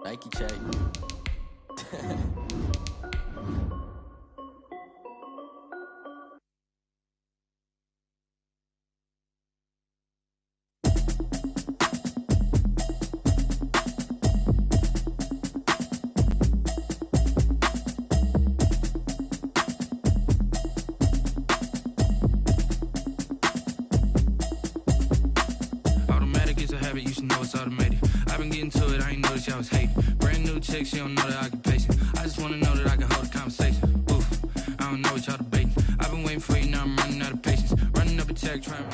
Nike check. Automatic is a habit, you should know it's automated. I've been getting to it, I ain't noticed y'all was hating. Brand new chick, she don't know the occupation. I just wanna know that I can hold a conversation. Oof, I don't know what y'all debating. I've been waiting for you, now I'm running out of patience. Running up a check, trying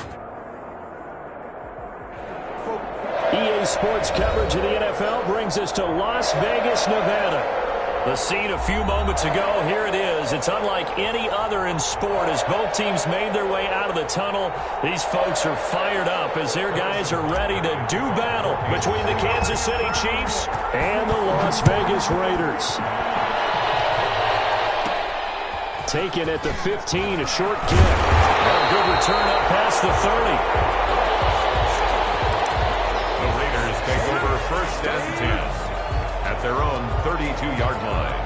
EA Sports coverage of the NFL brings us to Las Vegas, Nevada. The scene a few moments ago, here it is. It's unlike any other in sport as both teams made their way out of the tunnel. These folks are fired up as their guys are ready to do battle between the Kansas City Chiefs and the Las Vegas Raiders. Taken at the 15, a short kick. A good return up past the 30. The Raiders take over first and 10 at their own 32-yard line.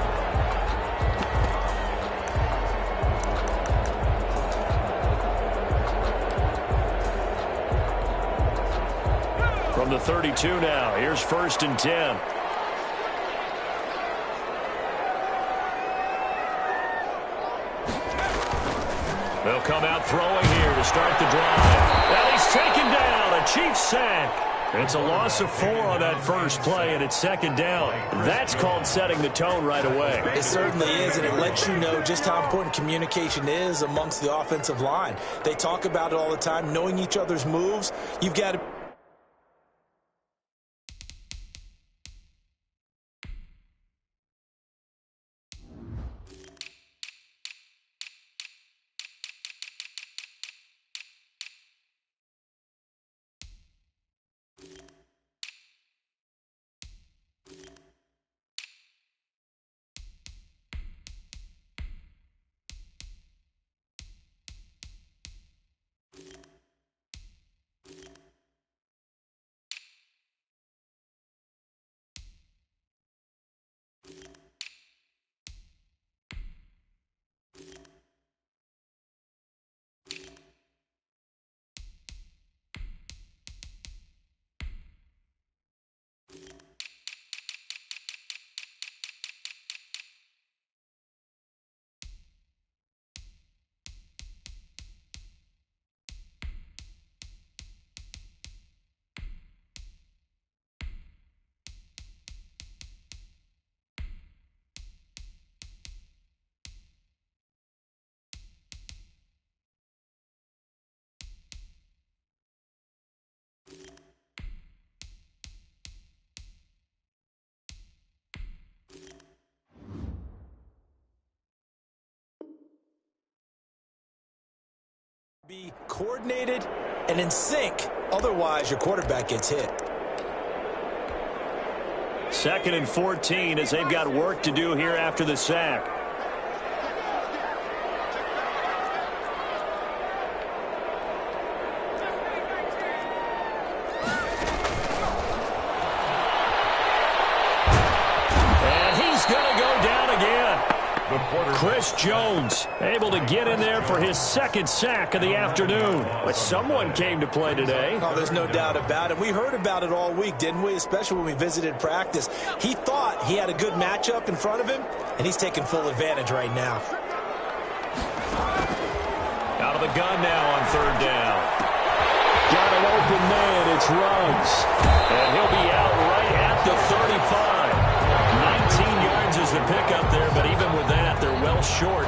From the 32 now, here's first and 10. They'll come out throwing here to start the drive. Now he's taken down, a Chiefs sack. It's a loss of 4 on that first play, and it's second down. That's called setting the tone right away. It certainly is, and it lets you know just how important communication is amongst the offensive line. They talk about it all the time, knowing each other's moves. You've got to... be coordinated and in sync. Otherwise, your quarterback gets hit. Second and 14 as they've got work to do here after the sack. And he's going to go down again. Chris Jones able to get in there for his second sack of the afternoon. But someone came to play today. Oh, there's no doubt about it. We heard about it all week, didn't we? Especially when we visited practice. He thought he had a good matchup in front of him, and he's taking full advantage right now. Out of the gun now on third down. Got an open man. It's Ruggs. And he'll be out right at the 35. 19 yards is the pickup there, but even with that, they're well short.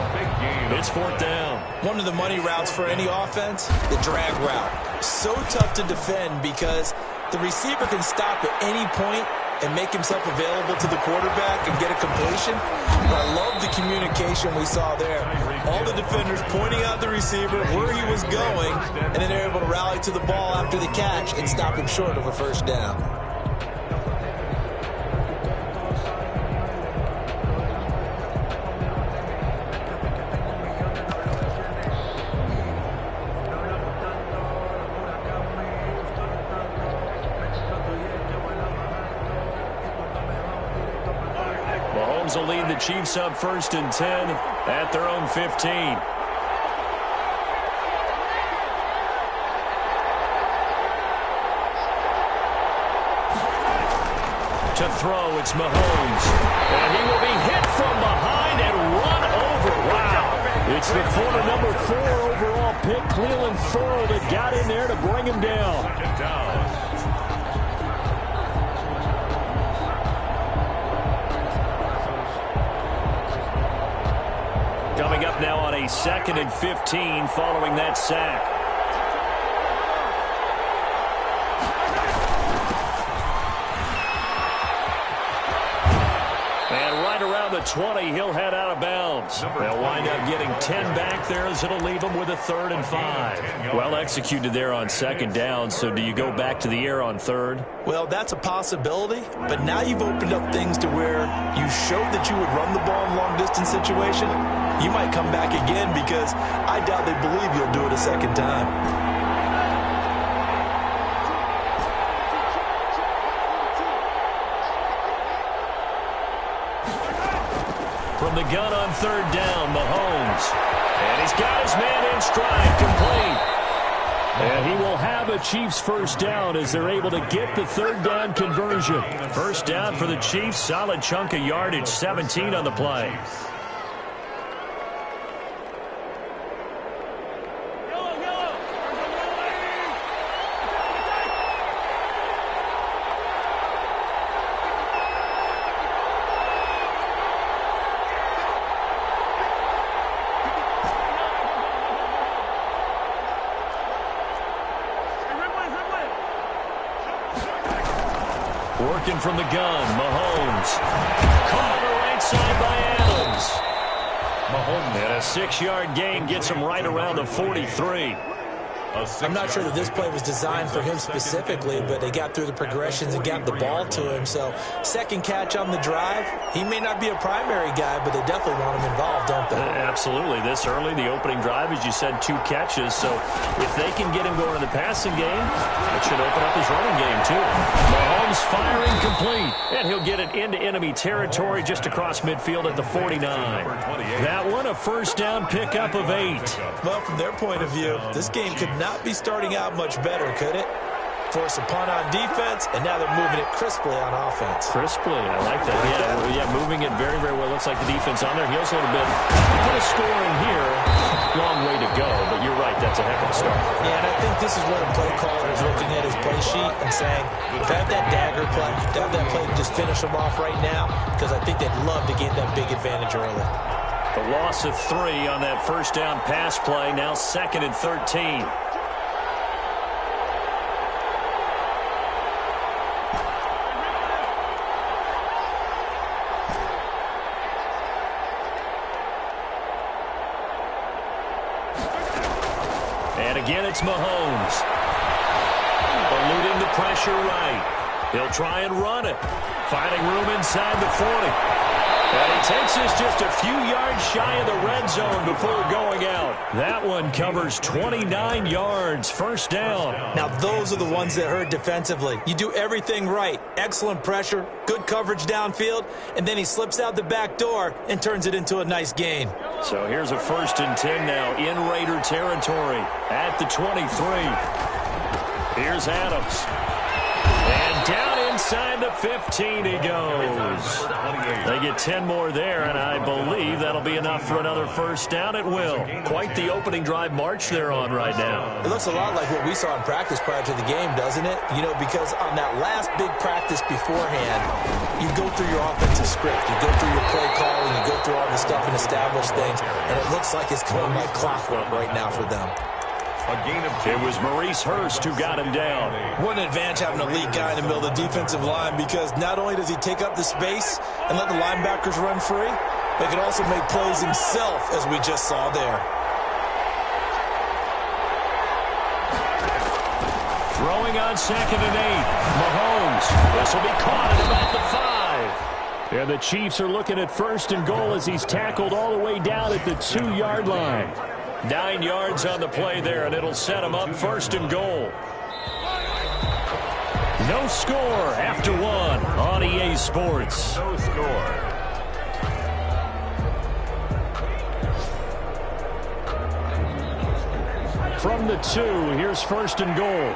It's fourth down. One of the money routes for any offense, the drag route. So tough to defend because the receiver can stop at any point and make himself available to the quarterback and get a completion. But I love the communication we saw there. All the defenders pointing out the receiver, where he was going, and then they're able to rally to the ball after the catch and stop him short of a first down. Rams will lead the Chiefs up 1st and 10 at their own 15. To throw, it's Mahomes. And he will be hit from behind and run over. Wow. It's the former number 4 overall pick, Cleveland Ferrell, that got in there to bring him down. Coming up now on a 2nd and 15 following that sack. The 20, he'll head out of bounds. They'll wind up getting 10 back there as it'll leave them with a 3rd and 5. Well executed there on 2nd down, so do you go back to the air on 3rd? Well, that's a possibility, but now you've opened up things to where you showed that you would run the ball in long-distance situation. You might come back again because I doubt they believe you'll do it a 2nd time. From the gun on 3rd down, Mahomes. And he's got his man in stride, complete. And he will have a Chiefs 1st down as they're able to get the 3rd down conversion. 1st down for the Chiefs, solid chunk of yardage, 17 on the play. Working from the gun, Mahomes. Caught on the right side by Adams. Mahomes. And a 6-yard gain gets him right around the 43. I'm not sure that this play was designed for him specifically, but they got through the progressions and got the ball to him. So 2nd catch on the drive. He may not be a primary guy, but they definitely want him involved, don't they? Absolutely. This early, the opening drive, as you said, 2 catches. So if they can get him going in the passing game, it should open up his running game too. Mahomes firing complete, and he'll get it into enemy territory just across midfield at the 49. That one, a 1st down pickup of 8. Well, from their point of view, this game could not be starting out much better, could it? Force a punt on defense, and now they're moving it crisply on offense. Crisply, I like that. Yeah, moving it very, very well. Looks like the defense on their heels a little bit. Put a score in here. Long way to go, but you're right. That's a heck of a start. Yeah, and I think this is where a play caller is looking at his play sheet and saying, if I have that dagger play, if I have that play to just finish them off right now, because I think they'd love to get that big advantage early. The loss of 3 on that 1st down pass play. Now 2nd and 13. And again, it's Mahomes. Eluding the pressure right. He'll try and run it. Finding room inside the 40. And he takes us just a few yards shy of the red zone before going out. That one covers 29 yards, 1st down. Now, those are the ones that hurt defensively. You do everything right. Excellent pressure, good coverage downfield, and then he slips out the back door and turns it into a nice gain. So here's a 1st and 10 now in Raider territory at the 23. Here's Adams. And down inside the 15 he goes. They get 10 more there, and I believe that'll be enough for another 1st down. It will. Quite the opening drive march they're on right now. It looks a lot like what we saw in practice prior to the game, doesn't it? You know, because on that last big practice beforehand, you go through your offensive script, you go through your play calling, you go through all this stuff and establish things, and it looks like it's going like clockwork right now for them. It was Maurice Hurst who got him down. What an advantage having an elite guy in the middle of the defensive line, because not only does he take up the space and let the linebackers run free, but he can also make plays himself, as we just saw there. Throwing on 2nd and 8. Mahomes. This will be caught at about the 5. And the Chiefs are looking at 1st and goal as he's tackled all the way down at the 2-yard line. 9 yards on the play there, and it'll set him up 1st and goal. No score after 1 on EA Sports. No score. From the 2, here's first and goal.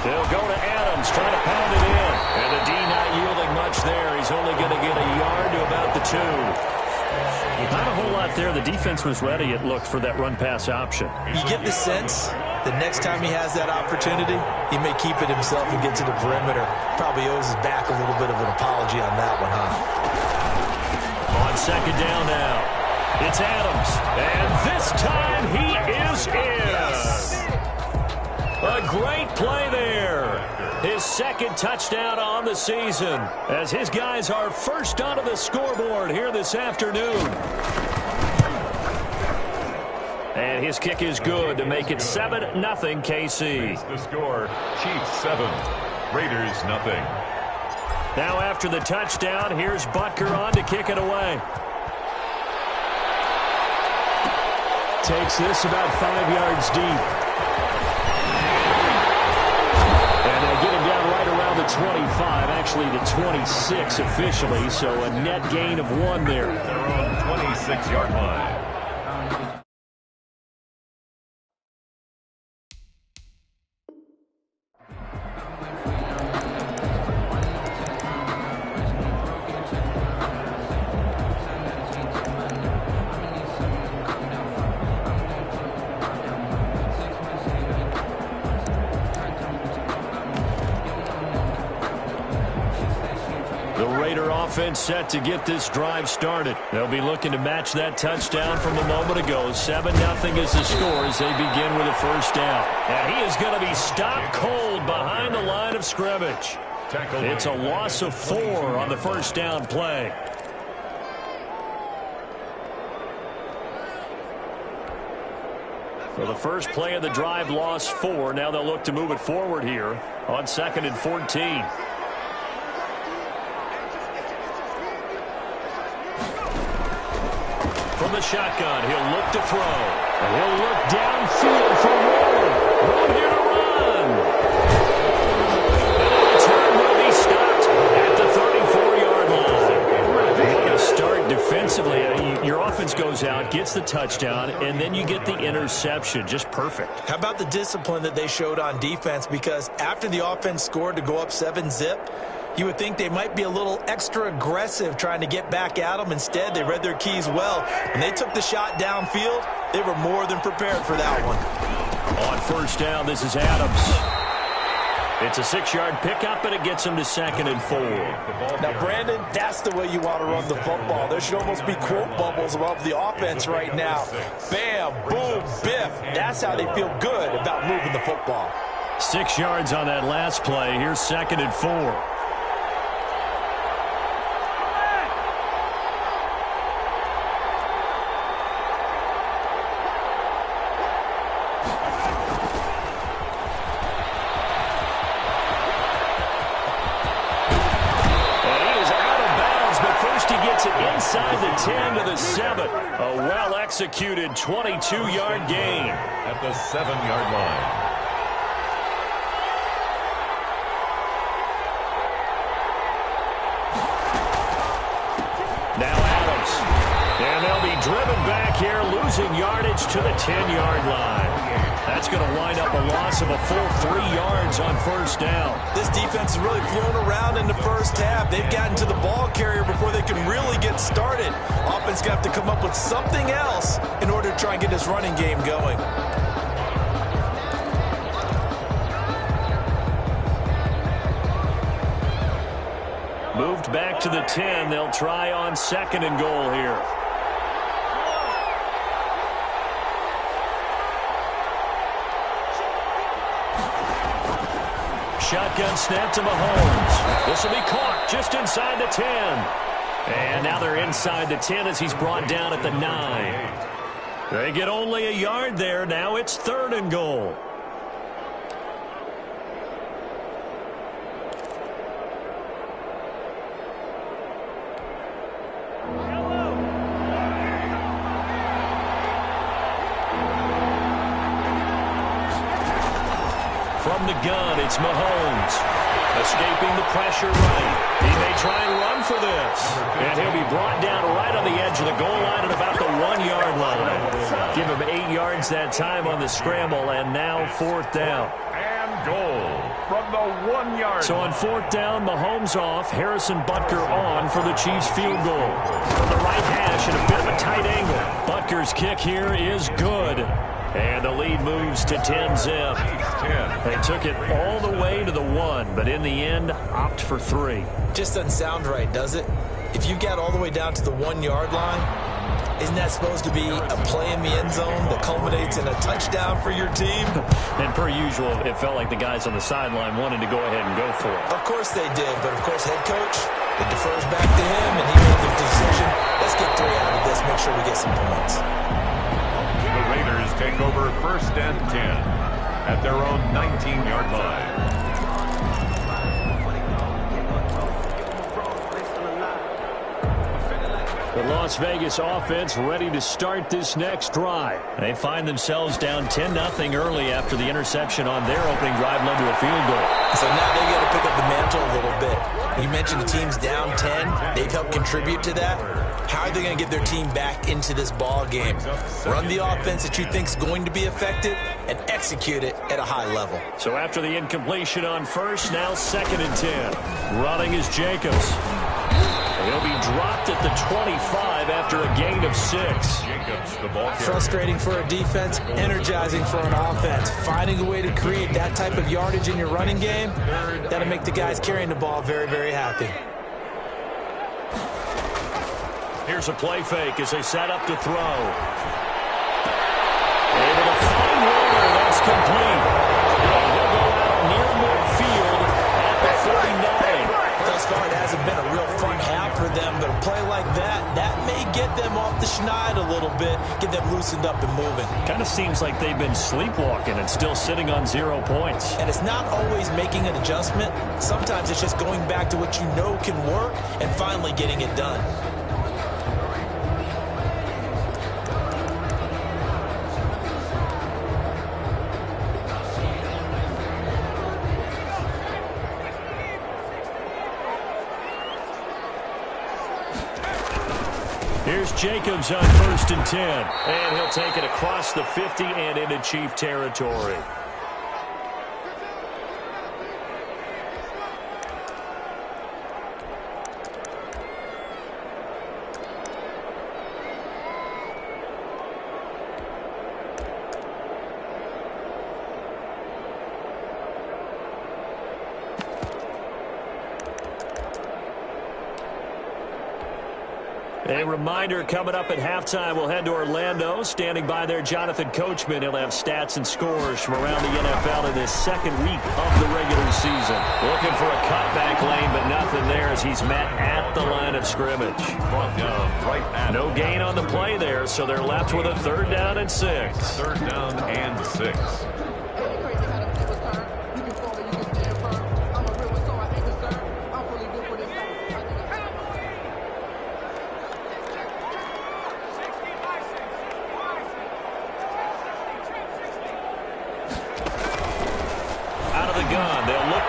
They'll go to Adams, trying to pound it in. And the D not yielding much there. He's only going to get a yard to about the 2. Not a whole lot there. The defense was ready, it looked, for that run-pass option. You get the sense that next time he has that opportunity, he may keep it himself and get to the perimeter. Probably owes his back a little bit of an apology on that one, huh? On second down now. It's Adams, and this time he is in. A great play there. His second touchdown on the season as his guys are first onto the scoreboard here this afternoon. And his kick is good to make it 7-0 KC. The score, Chiefs 7, Raiders 0. Now after the touchdown, here's Butker on to kick it away. Takes this about 5 yards deep. And they get him down right around the 25, actually the 26 officially, so a net gain of 1 there. Their own 26-yard line. Offense set to get this drive started. They'll be looking to match that touchdown from a moment ago. 7-0 is the score as they begin with a first down. And he is going to be stopped cold behind the line of scrimmage. It's a loss of 4 on the first down play. So the first play of the drive lost 4. Now they'll look to move it forward here on 2nd and 14. From the shotgun, he'll look to throw. And he'll look downfield for Ward. Room here to run. And the return will be stopped at the 34-yard line. What a start defensively. Your offense goes out, gets the touchdown, and then you get the interception. Just perfect. How about the discipline that they showed on defense? Because after the offense scored to go up 7-zip, you would think they might be a little extra aggressive trying to get back at them. Instead, they read their keys well. When they took the shot downfield, they were more than prepared for that one. On first down, this is Adams. It's a 6-yard pickup, and it gets him to 2nd and 4. Now, Brandon, that's the way you want to run the football. There should almost be quote bubbles above the offense right now. Bam, boom, biff. That's how they feel good about moving the football. 6 yards on that last play. Here's 2nd and 4. Inside the 10 to the 7. A well-executed 22-yard gain. At the 7-yard line. Now Adams. And they'll be driven back here, losing yardage to the 10-yard line. That's going to wind up a loss of a full 3 yards on first down. This defense has really flown around in the first half. They've gotten to the ball carrier before they can really get started. Offense going to have to come up with something else in order to try and get this running game going. Moved back to the 10. They'll try on 2nd and goal here. Shotgun snap to Mahomes. This will be caught just inside the 10. And now they're inside the 10 as he's brought down at the 9. They get only a yard there. Now it's 3rd and goal. From the gun, it's Mahomes. Escaping the pressure right. He may try and run for this. And he'll be brought down right on the edge of the goal line at about the 1-yard line. Give him 8 yards that time on the scramble, and now 4th down. And goal from the 1-yard. So on 4th down, Mahomes off, Harrison Butker on for the Chiefs field goal. From the right hash at a bit of a tight angle. Butker's kick here is good. And the lead moves to 10-zip. They took it all the way to the 1, but in the end, opt for 3. Just doesn't sound right, does it? If you get all the way down to the 1-yard line, isn't that supposed to be a play in the end zone that culminates in a touchdown for your team? And per usual, it felt like the guys on the sideline wanted to go ahead and go for it. Of course they did, but of course head coach, it defers back to him, and he made the decision. Let's get 3 out of this, make sure we get some points. The Raiders take over 1st and 10 at their own 19-yard line. The Las Vegas offense ready to start this next drive. They find themselves down 10-0 early after the interception on their opening drive led to a field goal. So now they got to pick up the mantle a little bit. You mentioned the team's down 10. They've helped contribute to that. How are they going to get their team back into this ball game? Run the offense that you think is going to be effective and execute it at a high level. So after the incompletion on 1st, now 2nd and 10. Running is Jacobs. He'll be dropped at the 25 after a gain of 6. Jacobs, the ball carrier. Frustrating for a defense, energizing for an offense. Finding a way to create that type of yardage in your running game, that'll make the guys carrying the ball very, very happy. Here's a play fake as they set up to throw. Able to find Warner. That's complete. And he'll go out near midfield at the 49. Thus far, it hasn't been a real fun half for them, but a play like that may get them off the schneid a little bit, get them loosened up and moving. Kind of seems like they've been sleepwalking and still sitting on 0 points. And it's not always making an adjustment. Sometimes it's just going back to what you know can work and finally getting it done. Here's Jacobs on 1st and 10. And he'll take it across the 50 and into Chief territory. A reminder coming up at halftime, we'll head to Orlando. Standing by there, Jonathan Coachman. He'll have stats and scores from around the NFL in this 2nd week of the regular season. Looking for a cutback lane, but nothing there as he's met at the line of scrimmage. No gain on the play there, so they're left with a 3rd down and 6. 3rd down and 6.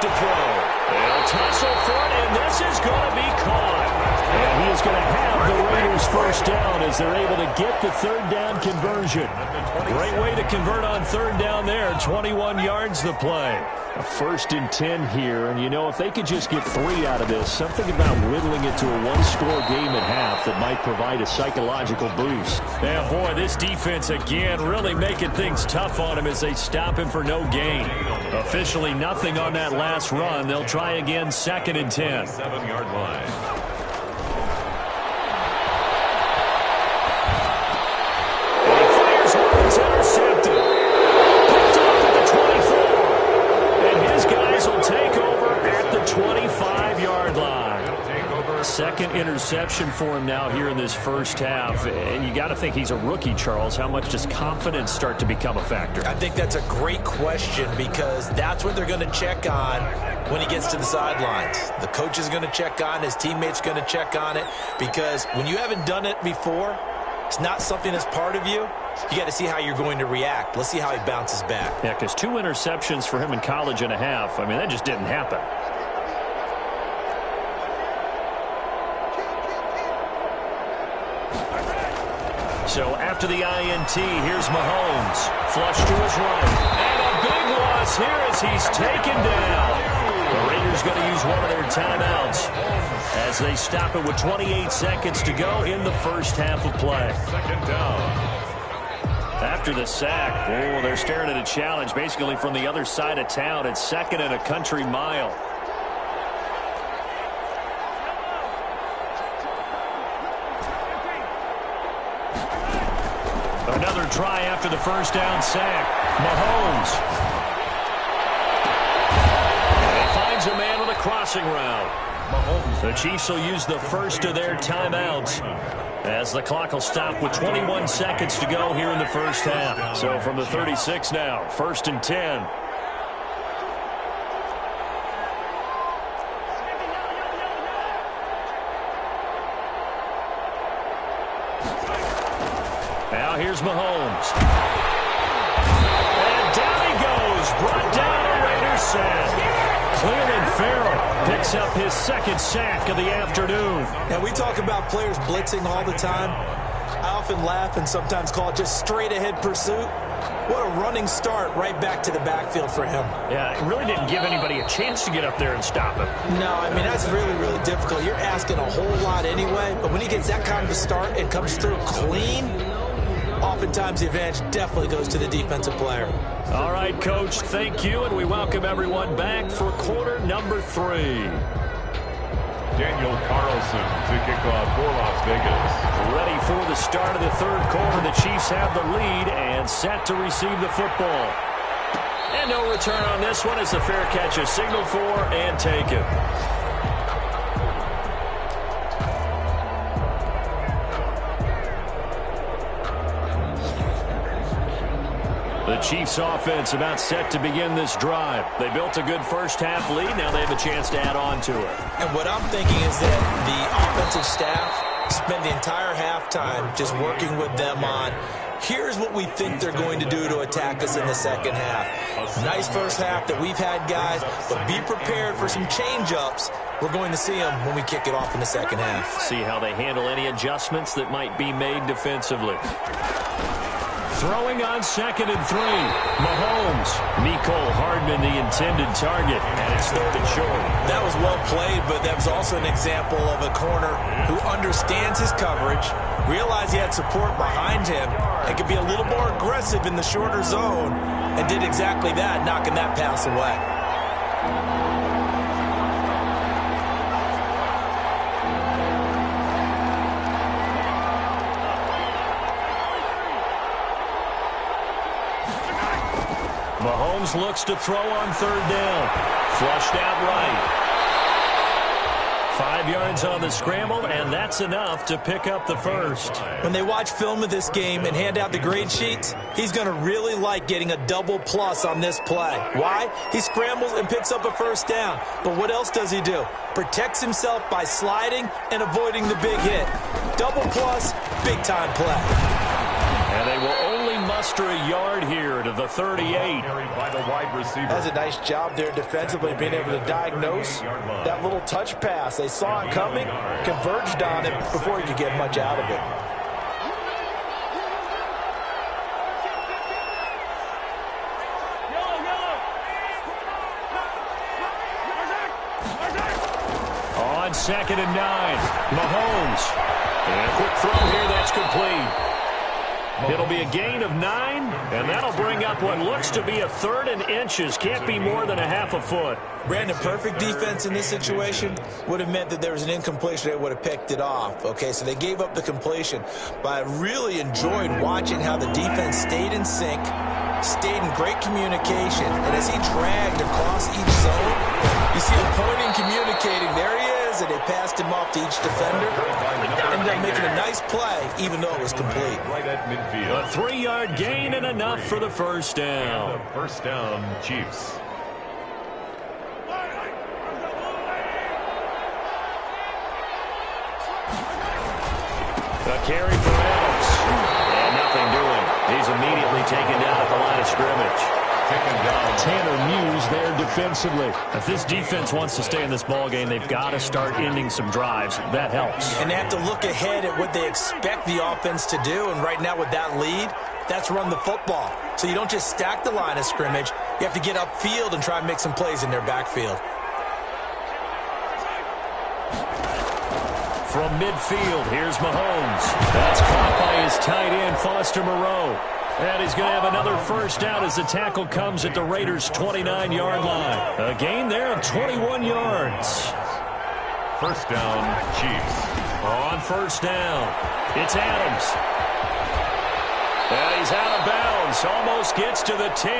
To throw. They'll tussle for it, and this is going to be caught. And he is going to have the Raiders 1st down as they're able to get the 3rd down conversion. Great way to convert on 3rd down there. 21 yards the play. A 1st and 10 here, and you know, if they could just get 3 out of this, something about whittling it to a 1-score game at half that might provide a psychological boost. Yeah, boy, this defense again really making things tough on him as they stop him for no gain. Officially nothing on that last run. They'll try again 2nd and 10. 7-yard line. It's intercepted. Picked off at the 24. And his guys will take over at the 25-yard line. 2nd interception for him now here in this 1st half. And you got to think he's a rookie, Charles. How much does confidence start to become a factor? I think that's a great question because that's what they're going to check on when he gets to the sidelines. The coach is going to check on, his teammates going to check on it, because when you haven't done it before, it's not something that's part of you. You got to see how you're going to react. Let's see how he bounces back. Yeah, because 2 interceptions for him in college and a half, I mean, that just didn't happen. So after the INT, here's Mahomes. Flush to his right. And a big loss here as he's taken down. The Raiders going to use one of their timeouts as they stop it with 28 seconds to go in the first half of play. Second down. After the sack, they're staring at a challenge basically from the other side of town. It's second and a country mile. Another try after the first down sack. Mahomes. And he finds a man with a crossing route. The Chiefs will use the first of their timeouts as the clock will stop with 21 seconds to go here in the first half. So from the 36 now, 1st and 10. Now here's Mahomes. And down he goes. Brought down a Raiders sack. Cleveland Farrell picks up his second sack of the afternoon. Now, we talk about players blitzing all the time. I often laugh and sometimes call it just straight-ahead pursuit. What a running start right back to the backfield for him. Yeah, it really didn't give anybody a chance to get up there and stop him. No, I mean, that's really, really difficult. You're asking a whole lot anyway, but when he gets that kind of a start and comes through clean, oftentimes the advantage definitely goes to the defensive player. All right, Coach, thank you, and we welcome everyone back for quarter number 3. Daniel Carlson to kick off for Las Vegas. Ready for the start of the third quarter. The Chiefs have the lead and set to receive the football. And no return on this one as the fair catch is signaled for and taken. The Chiefs offense about set to begin this drive. They built a good first half lead. Now they have a chance to add on to it. And what I'm thinking is that the offensive staff spend the entire halftime just working with them on, here's what we think they're going to do to attack us in the second half. Nice first half that we've had, guys, but be prepared for some change-ups. We're going to see them when we kick it off in the second half. See how they handle any adjustments that might be made defensively. Throwing on 2nd and 3. Mahomes. Mecole Hardman, the intended target, and it's 3rd and short. That was well played, but that was also an example of a corner who understands his coverage, realized he had support behind him, and could be a little more aggressive in the shorter zone, and did exactly that, knocking that pass away. Mahomes looks to throw on 3rd down. Flushed out right. 5 yards on the scramble, and that's enough to pick up the first. When they watch film of this game and hand out the grade sheets, he's going to really like getting a double plus on this play. Why? He scrambles and picks up a first down. But what else does he do? Protects himself by sliding and avoiding the big hit. Double plus, big-time play. And they will only muster a yard here to the 38. By the wide receiver. That's a nice job there defensively, being able to diagnose that little touch pass. They saw it coming, converged on it before he could get much out of it. On 2nd and 9, Mahomes. And a quick throw here, that's complete. It'll be a gain of 9, and that'll bring up what looks to be a 3rd and inches. Can't be more than a half a foot. Brandon, perfect defense in this situation would have meant that there was an incompletion. They would have picked it off. Okay, so they gave up the completion. But I really enjoyed watching how the defense stayed in sync, stayed in great communication. And as he dragged across each zone, you see him pointing, communicating. There he is, and they passed him off to each defender. Ended up making a nice play, even though it was complete. Right at midfield. A 3-yard gain and enough for the first down. First down, Chiefs. A carry for Adams. And nothing doing. He's immediately taken down at the line of scrimmage. taken down. Tanner Muse there defensively. If this defense wants to stay in this ballgame, they've got to start ending some drives. That helps. And they have to look ahead at what they expect the offense to do. And right now with that lead, that's run the football. So you don't just stack the line of scrimmage. You have to get upfield and try and make some plays in their backfield. From midfield, here's Mahomes. That's caught by his tight end, Foster Moreau. And he's going to have another first down as the tackle comes at the Raiders' 29-yard line. A gain there of 21 yards. First down, Chiefs. On first down, it's Adams. And he's out of bounds. Almost gets to the 10.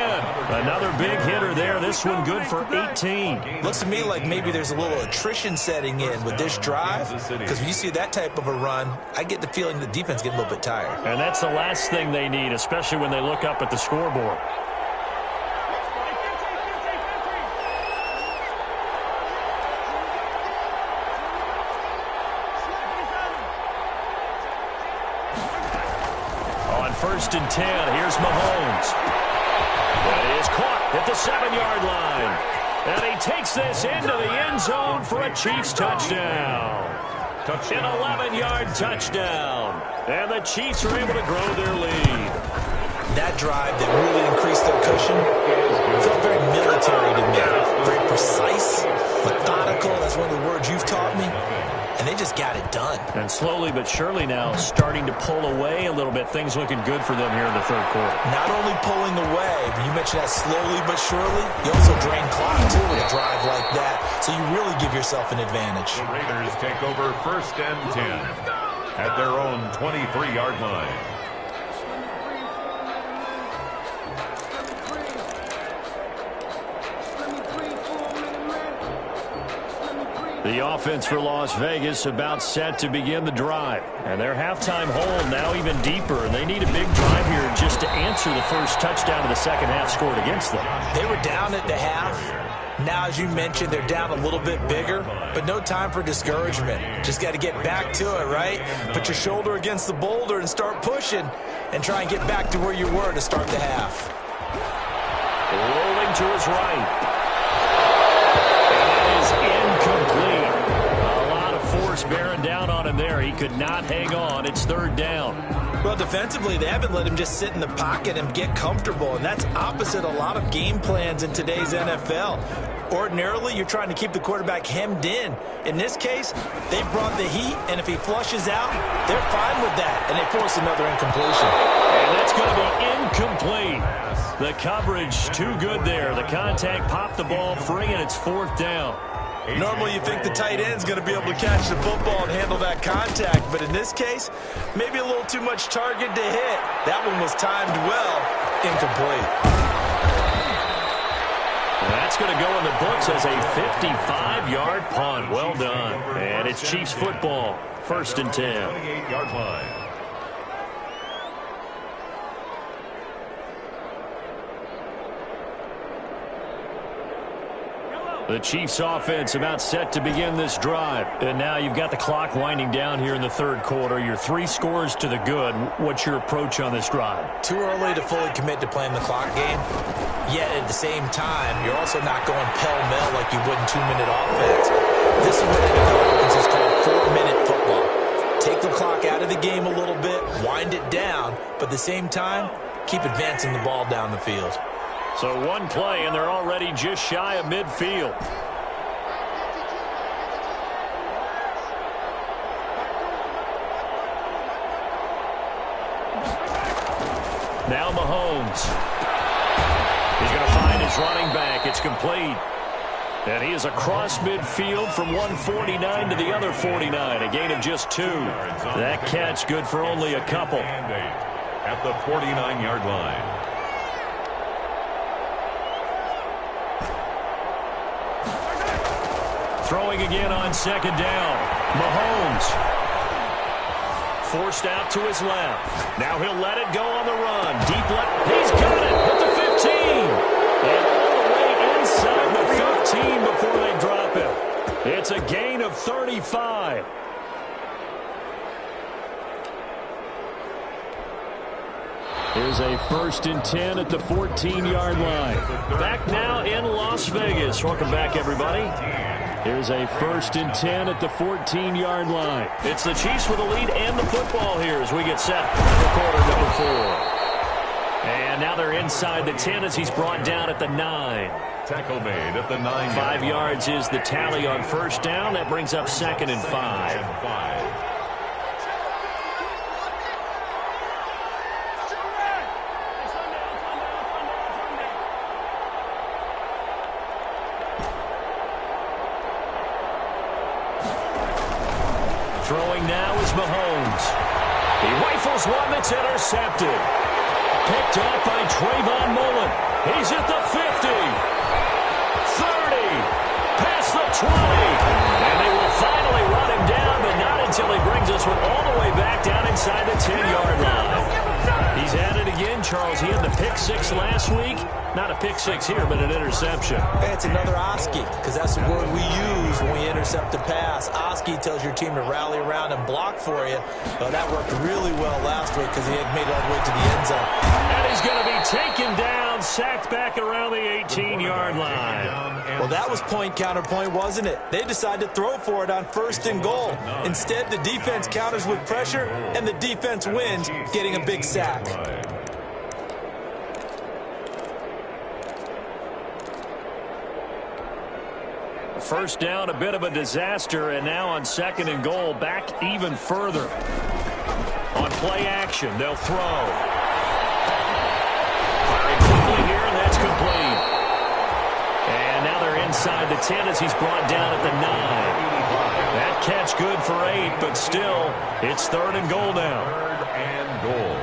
Another big hitter there. This one good for 18. Looks to me like maybe there's a little attrition setting in with this drive. Because when you see that type of a run, I get the feeling the defense getting a little bit tired. And that's the last thing they need, especially when they look up at the scoreboard. First and 10. Here's Mahomes. That is caught at the 7-yard line. And he takes this into the end zone for a Chiefs touchdown. An 11-yard touchdown. And the Chiefs are able to grow their lead. That drive that really increased their cushion felt very military to me. Very precise, methodical. That's one of the words you've taught me. And they just got it done. And slowly but surely now starting to pull away a little bit. Things looking good for them here in the third quarter. Not only pulling away, but you mentioned that slowly but surely, you also drain clock, too, with a drive like that. So you really give yourself an advantage. The Raiders take over first and 10 at their own 23-yard line. The offense for Las Vegas about set to begin the drive. And their halftime hole now even deeper. And they need a big drive here just to answer the first touchdown of the second half scored against them. They were down at the half. Now, as you mentioned, they're down a little bit bigger. But no time for discouragement. Just got to get back to it, right? Put your shoulder against the boulder and start pushing. And try and get back to where you were to start the half. Rolling to his right. Incomplete. A lot of force bearing down on him there. He could not hang on. It's third down. Well, defensively, they haven't let him just sit in the pocket and get comfortable, and that's opposite a lot of game plans in today's NFL. Ordinarily, you're trying to keep the quarterback hemmed in. In this case, they brought the heat, and if he flushes out, they're fine with that, and they force another incompletion. And that's going to be incomplete. The coverage too good there. The contact popped the ball free, and it's fourth down. Normally you think the tight end's going to be able to catch the football and handle that contact, but in this case, maybe a little too much target to hit. That one was timed well, incomplete. That's going to go in the books as a 55-yard punt. Well done. And it's Chiefs football, first and 10. 28-yard line. The Chiefs offense about set to begin this drive. And now you've got the clock winding down here in the third quarter. Your 3 scores to the good. What's your approach on this drive? Too early to fully commit to playing the clock game. Yet at the same time, you're also not going pell-mell like you would in 2-minute offense. This is what NFL offense is called 4-minute football. Take the clock out of the game a little bit, wind it down, but at the same time, keep advancing the ball down the field. So one play, and they're already just shy of midfield. Now Mahomes. He's going to find his running back. It's complete. And he is across midfield from 149 to the other 49. A gain of just 2. That catch good for only a couple. At the 49-yard line. Throwing again on second down. Mahomes. Forced out to his left. Now he'll let it go on the run. Deep left. He's got it at the 15. And all the way inside the 15 before they drop it. It's a gain of 35. Here's a 1st and 10 at the 14-yard line. Back now in Las Vegas. Welcome back, everybody. Here's a 1st and 10 at the 14-yard line. It's the Chiefs with the lead and the football here as we get set for quarter number 4. And now they're inside the 10 as he's brought down at the 9. Tackle made at the 9. 5 yards is the tally on 1st down. That brings up 2nd and 5. Throwing now is Mahomes. He rifles one that's intercepted. Picked up by Trayvon Mullen. He's at the 50. 30. Past the 20. And they will finally run him down, but not until he brings us all the way back down inside the 10-yard line. He's at it again, Charles. He had the pick 6 last week. Not a pick 6 here, but an interception. Hey, it's another Oski, because that's the word we use when we intercept a pass. Oski tells your team to rally around and block for you. Well, that worked really well last week because he had made it all the way to the end zone. And he's going to be taken down, sacked back around the 18-yard line. Well, that was point counterpoint, wasn't it? They decided to throw for it on 1st and goal. Instead, the defense counters with pressure, and the defense wins, getting a big sack. 1st down, a bit of a disaster, and now on 2nd and goal, back even further. On play action, they'll throw. Firing quickly here, and that's complete. And now they're inside the 10 as he's brought down at the 9. That catch good for 8, but still, it's 3rd and goal now. 3rd and goal.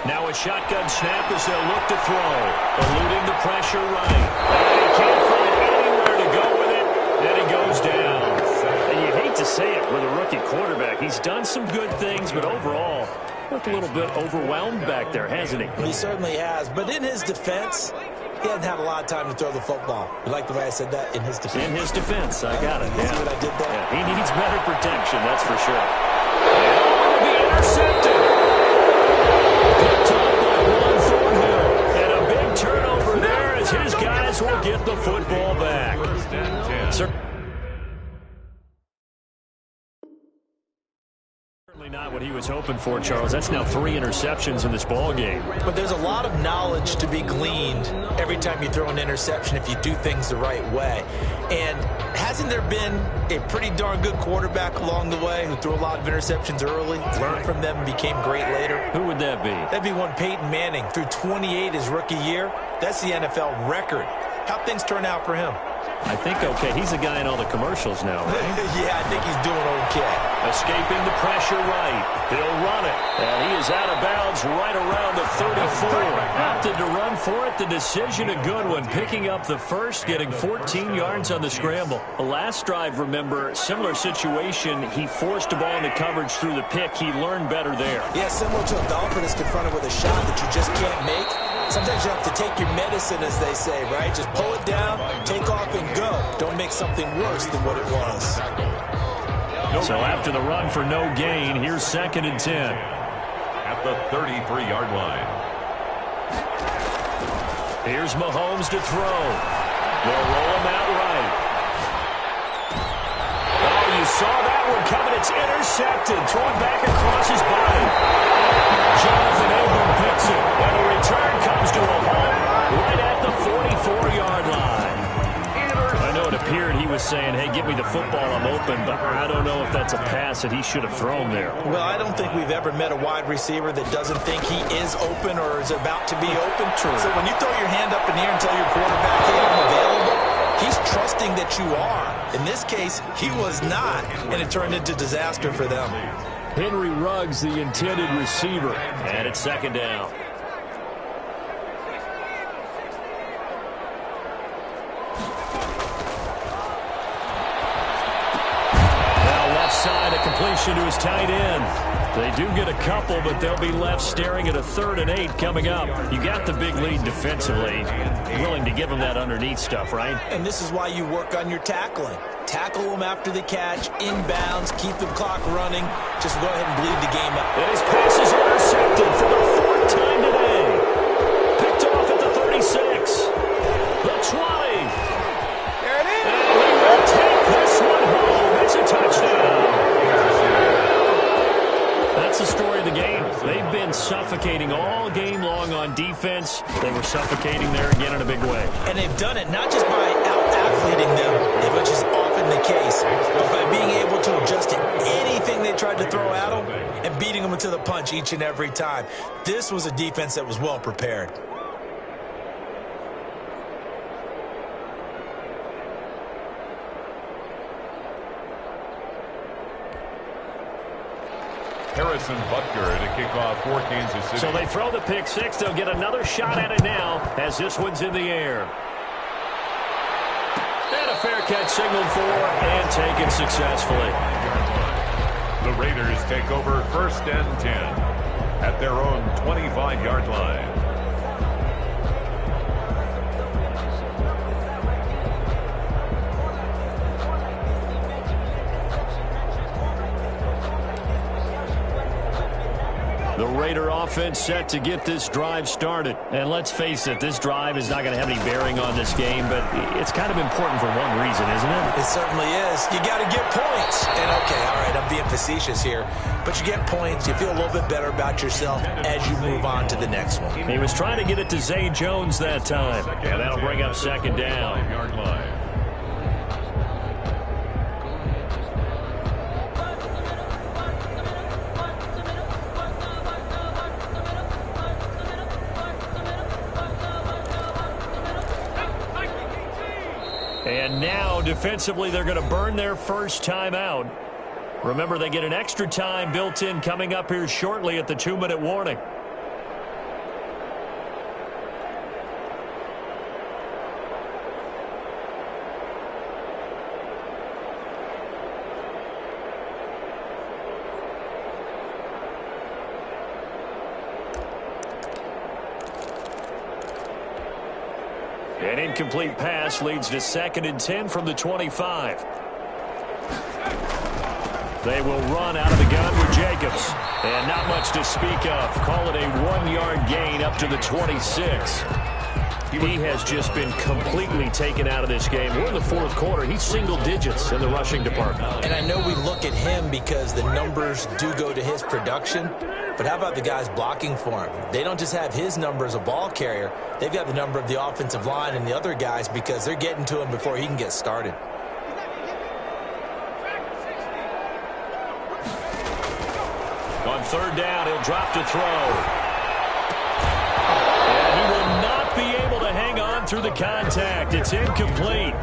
Now a shotgun snap as they'll look to throw. Eluding the pressure right. And he can't find anywhere to go with it. And he goes down. And you hate to say it with a rookie quarterback. He's done some good things, but overall, looked a little bit overwhelmed back there, hasn't he? He certainly has. But in his defense, he hasn't had a lot of time to throw the football. You like the way I said that? In his defense. In his defense. I got it. You see what I did there? Yeah, he needs better protection, that's for sure. And be intercepted. Picked up by Juan Thornhill. And a big turnover there as his guys will get the football back. 1st and 10. Certainly not what he was hoping for, Charles. That's now 3 interceptions in this ball game. But there's a lot of knowledge to be gleaned every time you throw an interception if you do things the right way. And hasn't there been a pretty darn good quarterback along the way who threw a lot of interceptions early, learned from them, and became great later? Who would that be? That'd be one Peyton Manning. Threw 28 his rookie year. That's the NFL record. How'd things turn out for him? I think okay. He's a guy in all the commercials now, right? Yeah, I think he's doing okay. Escaping the pressure right. He'll run it. And he is out of bounds right around the 34. Opted to run for it. The decision a good one. Picking up the first, getting 14 yards on the scramble. The last drive, remember, similar situation. He forced a ball into coverage through the pick. He learned better there. Yeah, similar to a golfer that's confronted with a shot that you just can't make. Sometimes you have to take your medicine, as they say, right? Just pull it down, take off, and go. Don't make something worse than what it was. So after the run for no gain, here's 2nd and 10. At the 33-yard line. Here's Mahomes to throw. They'll roll him out right. Oh, you saw that one coming. It's intercepted. Thrown back across his body. Jonathan Abram picks it. And the return comes to a halt right at the 44-yard line. I know it appeared he was saying, hey, give me the football, I'm open, but I don't know if that's a pass that he should have thrown there. Well, I don't think we've ever met a wide receiver that doesn't think he is open or is about to be open. True. So when you throw your hand up in the air and tell your quarterback, hey, I'm available, he's trusting that you are. In this case, he was not, and it turned into disaster for them. Henry Ruggs, the intended receiver, and it's 2nd down. side, a completion to his tight end. They do get a couple, but they'll be left staring at a 3rd and 8 coming up. You got the big lead defensively. Willing to give them that underneath stuff, right? And this is why you work on your tackling. Tackle them after the catch, inbounds, keep the clock running. Just go ahead and bleed the game out. And his pass is intercepted for the 4th time today. Picked off at the 36. The 20. There it is. And he will take this one home. It's a touchdown. That's the story of the game. They've been suffocating all game long on defense. They were suffocating there again in a big way. And they've done it not just by out-athleting them, which is often the case, but by being able to adjust to anything they tried to throw at them and beating them to the punch each and every time. This was a defense that was well prepared. Harrison Butker to kick off for Kansas City. So they throw the pick six. They'll get another shot at it now as this one's in the air. And a fair catch signaled for and taken successfully. The Raiders take over 1st and 10 at their own 25-yard line. The Raider offense set to get this drive started. And let's face it, this drive is not going to have any bearing on this game, but it's kind of important for one reason, isn't it? It certainly is. You got to get points. And, okay, all right, I'm being facetious here, but you get points, you feel a little bit better about yourself as you move on to the next one. He was trying to get it to Zay Jones that time. And that'll bring up 2nd down. 5-yard line. And now, defensively, they're going to burn their first time out. Remember, they get an extra time built in coming up here shortly at the 2-minute warning. An incomplete pass leads to 2nd and 10 from the 25. They will run out of the gun with Jacobs. And not much to speak of. Call it a 1-yard gain up to the 26. He has just been completely taken out of this game. We're in the 4th quarter. He's single digits in the rushing department. And I know we look at him because the numbers do go to his production. But how about the guys blocking for him? They don't just have his number as a ball carrier. They've got the number of the offensive line and the other guys because they're getting to him before he can get started. On 3rd down, he'll drop to throw. And he will not be able to hang on through the contact. It's incomplete.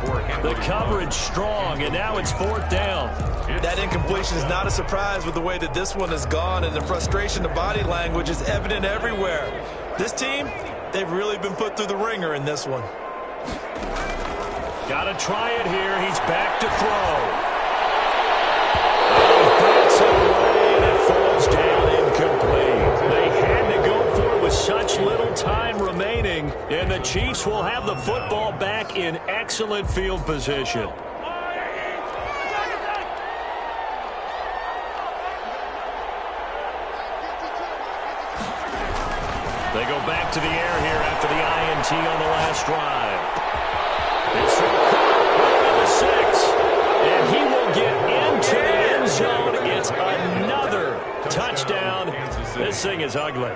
The coverage strong, and now it's 4th down. That incompletion is not a surprise with the way that this one has gone, and the frustration, the body language is evident everywhere. This team, they've really been put through the ringer in this one. Got to try it here. He's back to throw. That's away, and it falls down incomplete. They had to go for it with such little time remaining, and the Chiefs will have the football back in excellent field position. They go back to the air here after the INT on the last drive. It's right at the 6. And he will get into the end zone. It's another touchdown. This thing is ugly.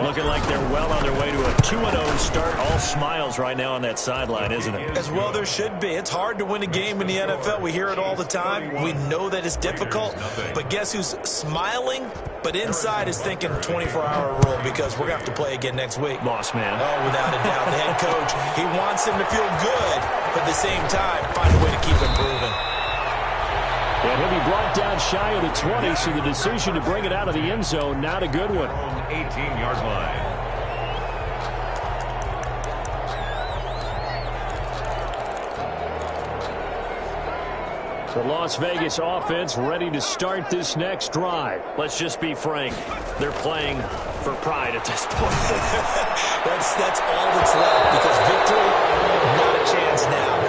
Looking like they're well on their way to a 2-0 start. All smiles right now on that sideline, isn't it? As well there should be. It's hard to win a game in the NFL. We hear it all the time. We know that it's difficult. But guess who's smiling? But inside is thinking 24-hour rule because we're going to have to play again next week. Boss man. Oh, without a doubt. The head coach, he wants him to feel good, but at the same time, find a way to keep improving. And he'll be brought down shy of the 20, so the decision to bring it out of the end zone, not a good one. 18-yard line. The Las Vegas offense ready to start this next drive. Let's just be frank. They're playing for pride at this point. that's all that's left, because victory, not a chance now.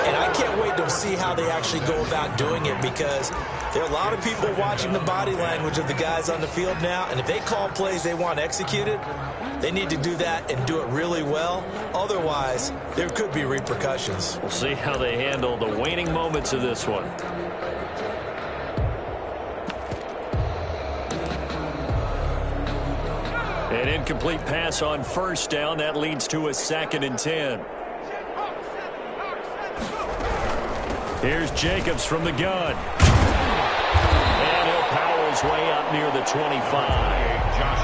And I can't wait to see how they actually go about doing it, because there are a lot of people watching the body language of the guys on the field now, and if they call plays they want executed, they need to do that and do it really well. Otherwise, there could be repercussions. We'll see how they handle the waning moments of this one. An incomplete pass on first down. That leads to a 2nd and 10. Here's Jacobs from the gun. And he'll power his way up near the 25.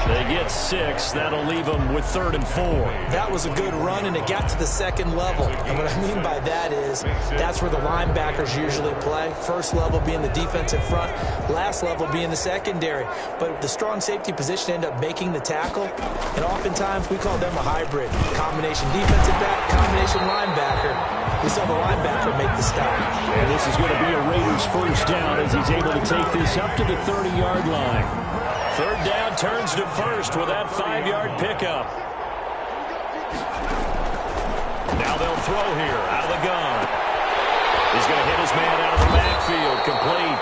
They get 6. That'll leave them with 3rd and 4. That was a good run, and it got to the 2nd level. And what I mean by that is that's where the linebackers usually play. First level being the defensive front, last level being the secondary. But the strong safety position ended up making the tackle, and oftentimes we call them a hybrid. Combination defensive back, combination linebacker. We saw the linebacker make the stop. And this is going to be a Raiders first down as he's able to take this up to the 30-yard line. 3rd down turns to first with that 5-yard pickup. Now they'll throw here out of the gun. He's going to hit his man out of the backfield, complete.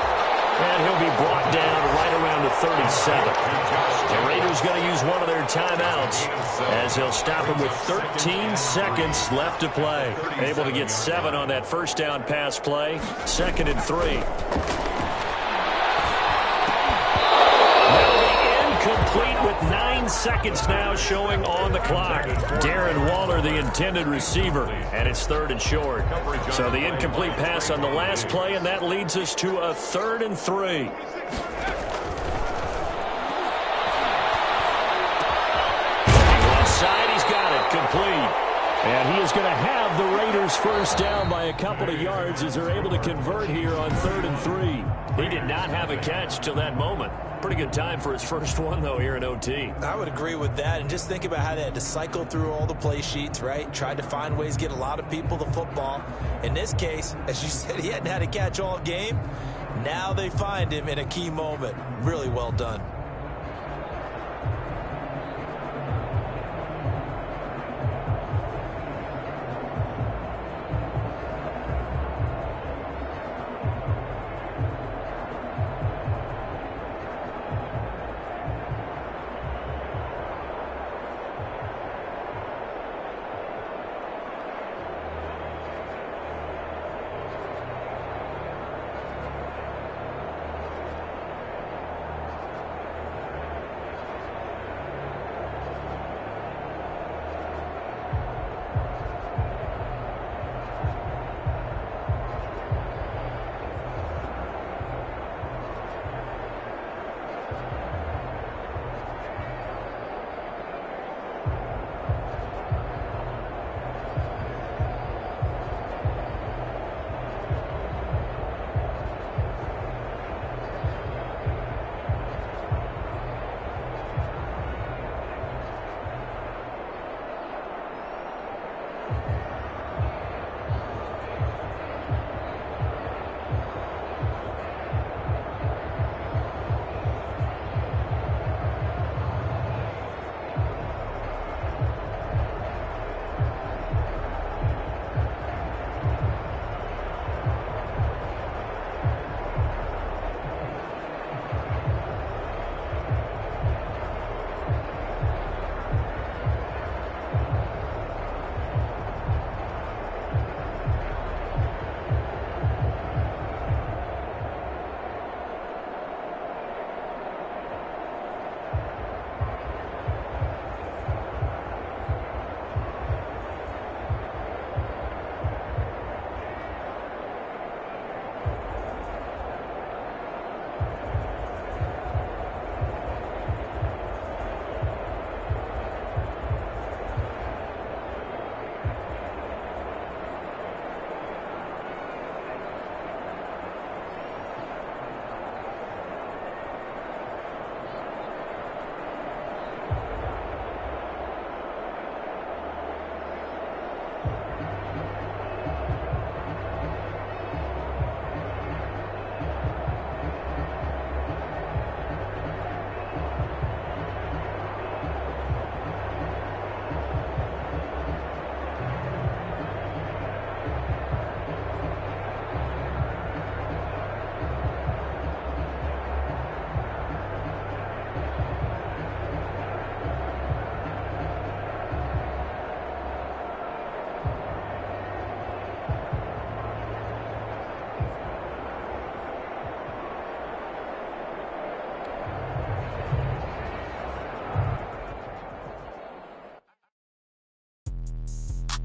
And he'll be brought down right around the 37. The Raiders going to use one of their timeouts as they'll stop him with 13 seconds left to play. Able to get 7 on that first down pass play. 2nd and 3. Complete with 9 seconds now showing on the clock. Darren Waller, the intended receiver, and it's 3rd and short. So the incomplete pass on the last play, and that leads us to a 3rd and 3. Left side, he's got it, complete. And he is going to have the Raiders first down by a couple of yards as they're able to convert here on 3rd and 3. He did not have a catch till that moment. Pretty good time for his first one, though, here in OT. I would agree with that. And just think about how they had to cycle through all the play sheets, right? Tried to find ways to get a lot of people the football. In this case, as you said, he hadn't had a catch all game. Now they find him in a key moment. Really well done.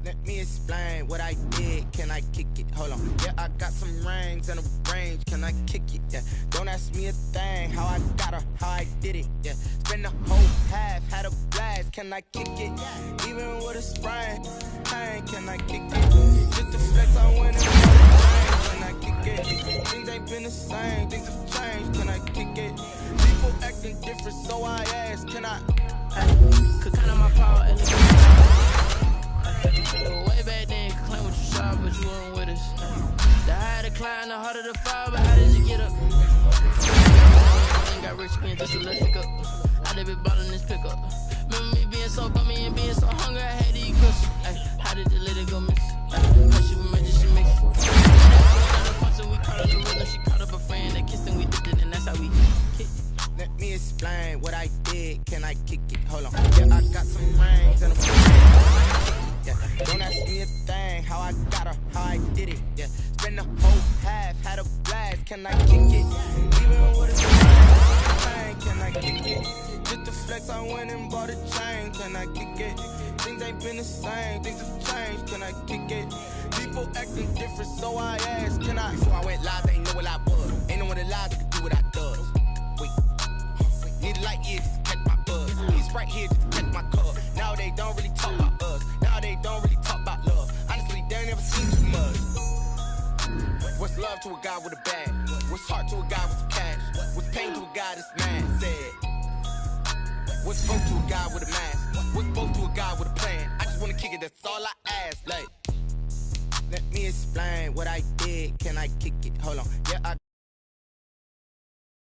Let me explain what I did. Can I kick it? Hold on. Yeah, I got some rings and a range. Can I kick it? Yeah. Don't ask me a thing. How I got her, how I did it. Yeah. Spend the whole half, had a blast. Can I kick it? Even with a sprain. Hey, can I kick it? Just the flex I went in. Can I kick it? Things ain't been the same. Things have changed. Can I kick it? People acting different, so I ask. Can I? Could count on my power. Way back then, could claim what you saw, but you weren't with us. The higher the climb, the harder the fall, but how did you get up? Got rich, being just a little hiccup. I done been ballin' this pickup. Remember me being so bummy and being so hungry, I had to eat cooks. How did you let it go miss? How she was magic, she mixed. We caught up the rhythm, she caught up a friend that kissed and we did it, and that's how we kicked. Let me explain what I did. Can I kick it? Hold on. Yeah, I got some rings and a yeah. Don't ask me a thing. How I got her, how I did it. Yeah. Spend the whole half, had a blast. Can I kick it? Even with a chain, can I kick it? Just the flex, I went and bought a chain. Can I kick it? Things ain't been the same. Things have changed. Can I kick it? People acting different, so I asked. Can I? Before I went live, they ain't know what I was. Ain't no one alive that could do what I does. Wait. Need a light here just to catch my buzz. He's right here just to catch my cup. Now they don't really talk about us. Now they don't really talk about love. Honestly, they ain't never seen too much. What's love to a guy with a bag? What's heart to a guy with some cash? What's pain to a guy that's mad? Said. What's spoke to a guy with a mask? What's spoke to a guy with a plan? I just wanna kick it, that's all I ask. Like, let me explain what I did. Can I kick it? Hold on. Yeah, I